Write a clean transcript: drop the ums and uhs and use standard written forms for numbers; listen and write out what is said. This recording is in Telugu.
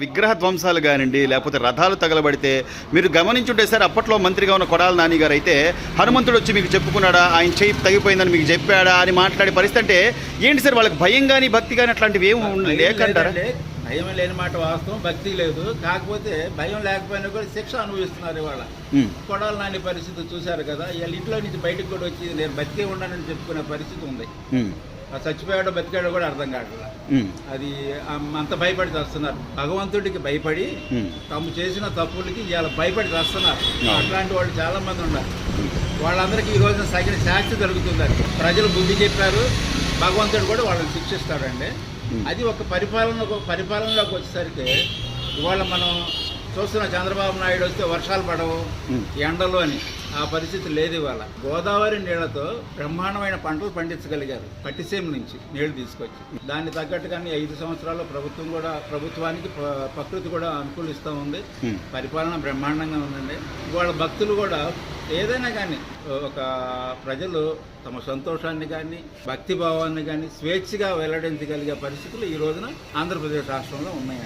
విగ్రహ ధ్వంసాలు కానివ్వండి, లేకపోతే రథాలు తగలబడితే మీరు గమనించుంటే సార్, అప్పట్లో మంత్రిగా ఉన్న కొడాల నాని గారు అయితే హనుమంతుడు వచ్చి మీకు చెప్పుకున్నాడా, ఆయన చేయి తగిపోయిందని మీకు చెప్పాడా అని మాట్లాడే పరిస్థితి. అంటే ఏంటి సార్, వాళ్ళకి భయం కానీ భక్తి కానీ అట్లాంటివి ఏమి లేకంటారా? భయం లేని మాట వాస్తవం, భక్తి లేదు. కాకపోతే భయం లేకపోయినా కూడా శిక్ష అనుభవిస్తున్నారు ఇవాళ. కొడాల నాని పరిస్థితి చూశారు కదా, వీళ్ళ ఇంట్లో నుంచి బయటకు కూడా వచ్చి నేను బతికే ఉన్నానని చెప్పుకునే పరిస్థితి ఉంది. చచ్చిపోయాడో బతికాడో కూడా అర్థం కావట్లేదు. అది అంత భయపడి వస్తున్నారు. భగవంతుడికి భయపడి తాము చేసిన తప్పులకి ఇవాళ భయపడి వస్తున్నారు. అట్లాంటి వాళ్ళు చాలా మంది ఉన్నారు. వాళ్ళందరికీ ఈ రోజున తగిన శాస్తి జరుగుతుందని ప్రజలు బుద్ధి చెప్పారు. భగవంతుడు కూడా వాళ్ళని శిక్షిస్తాడండి. అది ఒక పరిపాలనలోకి వచ్చేసరికి ఇవాళ మనం చూస్తున్న చంద్రబాబు నాయుడు వస్తే వర్షాలు పడవు, ఎండలు అని ఆ పరిస్థితి లేదు. ఇవాళ గోదావరి నీళ్లతో బ్రహ్మాండమైన పంటలు పండించగలిగారు. పట్టిసీమ నుంచి నీళ్లు తీసుకొచ్చి దాన్ని తగ్గట్టుగానే 5 సంవత్సరాల్లో ప్రభుత్వానికి ప్రకృతి కూడా అనుకూలిస్తూ ఉంది. పరిపాలన బ్రహ్మాండంగా ఉందండి. ఇవాళ భక్తులు కూడా ఏదైనా కానీ ఒక ప్రజలు తమ సంతోషాన్ని కానీ భక్తిభావాన్ని కానీ స్వేచ్ఛగా వెల్లడించగలిగే పరిస్థితులు ఈ రోజున ఆంధ్రప్రదేశ్ రాష్ట్రంలో ఉన్నాయి.